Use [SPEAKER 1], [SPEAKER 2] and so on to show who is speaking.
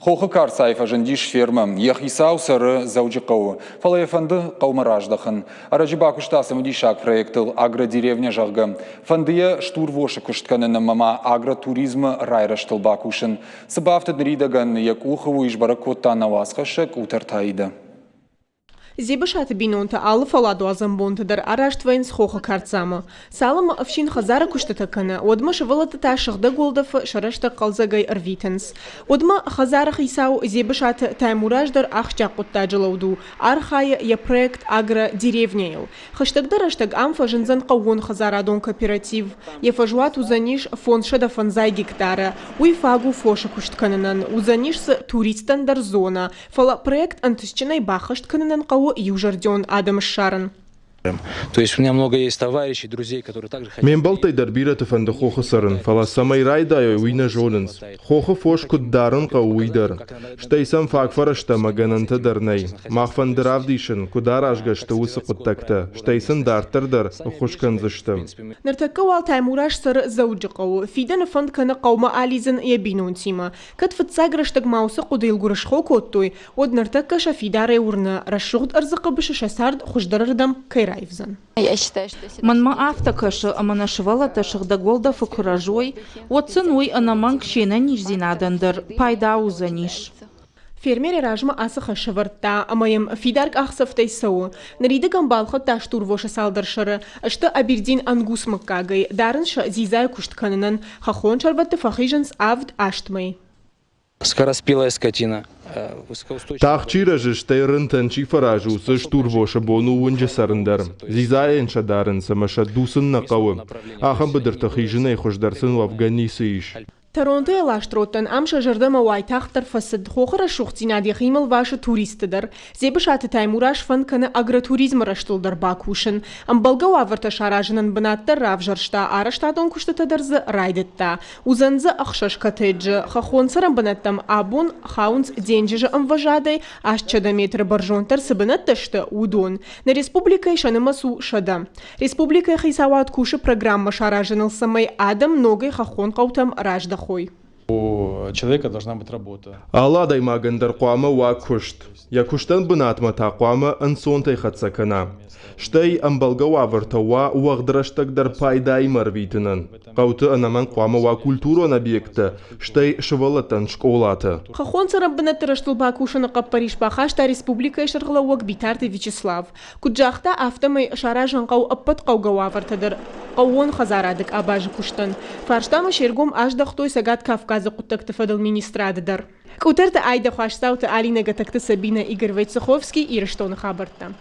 [SPEAKER 1] Хоқы Карсайфа жындиш ферма, Яхисау сыры заудиқауы, Фалайфанды қаумараждақын. Аражы бакуштасы мүдишак проектыл агродеревня жағғы. Фандыя штурвошы күштканын мама агротуризмы райраштыл бакушын. Сыбафты дыридаган якухыву ишбара коттан авасқашык утартайды.
[SPEAKER 2] Зебышат бинонта аллы фаладу азамбонтадар араштвайнс хоха карцама. Салам авшин хазара куштатакана. Одма шывалата ташыгда голдаф шарашта қалзагай арвитенс. Одма хазара хисау зебышат таймураждар ахча куттаджалауду. Архая я проект агро деревняел. Хаштагдар аштаг амфа жинзан қауон хазара дон кооператив. Ефажуат узаниш фон шада фанзай гектара. Уйфагу фоша кушткананан. Узаниш с туристандар зона. Фала проект антысчинай бахашткананан қау Южардион Адам Шаран.
[SPEAKER 3] То есть у меня много есть товарищей, друзей, которые также хотят...
[SPEAKER 4] Мен балтай дарбираты фанды хохы сарын, фала самай райдаю уйна жолынс. Хохы фош куддарын қа уйдар. Штайсам факфарышта магананты дарнай. Махфан дыравдишын, кудар ажгашты усы кудтакта. Штайсын дартырдар, хошканзышты.
[SPEAKER 2] Нартакауал таймураш сыр зауджиқау. Фидан фанд кана қаума ализын ябинун тима. Кат фатсаграштаг маусы кудайлгурышхо коттой. Од нартакаша фидаре урна. Рашугд арзақабышы шасард хуждарырдам кайра.
[SPEAKER 5] Манма автокашы аманашывала ташығда голда факуражой, отсынуй анаман кшена нижзинадандыр, пайда узаниш.
[SPEAKER 2] Фермер ражма асыха шывыртта, амайым фидарк ахсафтай сау. Наридаган балхы таштурвоша салдаршыры, ашты абердин ангус маккагай, дарынша зизай куштканынан, хахон чарватты фахижанс авд аштмай.
[SPEAKER 3] Скороспелая скотина.
[SPEAKER 4] Тахчира же штейрынтан чифаражу с штурвоша бону унжа сарындар. Зизаен шадарын самаша дусын нақауы. Ахам бадыр тахижинай хождарсын в Афганисы иш.
[SPEAKER 2] Торонто элаштроттан амша жардама уайтахтар фасад хохара шухтинади химал ваша туристыдар. Зебышаты таймураш фан кана агротуризм раштылдар бакушын. Амбалга аварта шаражынан банаттар равжаршта араштадон куштатадарзы райдетта. Узанзы ахшаш коттеджы. Хахонсарам банаттам абун хаунс денжижы амважадай ашчада метр баржонтар сыбанатташты удон. На республикай шанымасу шада. Республикай хисават куши программа шаражаныл самай адам ногай хахон каутам ражда.
[SPEAKER 6] У человека должна быть работа.
[SPEAKER 4] Алладай магандар қуама ва кушт. Я куштан бынатма та қуама ансонтай хатсакана. Штай амбалга ваварта ва уағдыраштагдар пайдай марвитынан. Қауты анаман қуама ва культурон объекта. Штай шывалатан школаты.
[SPEAKER 2] Хахон сараббанаты раштыл бакушаны қаппариш бахашта республика шарғылауак битарты Вячеслав. Куджахта автомай шаражан қау аппат қауга вавартадыр. Қауон хазарадык абажы куштан. Фарштама шергом аждахтой сагат Кавказы құттақты фадыл министрадыдар. Кутарты айда хуашсауты Алина Гатакты Сабина Игорь Войцеховский и Рештон Хабарта.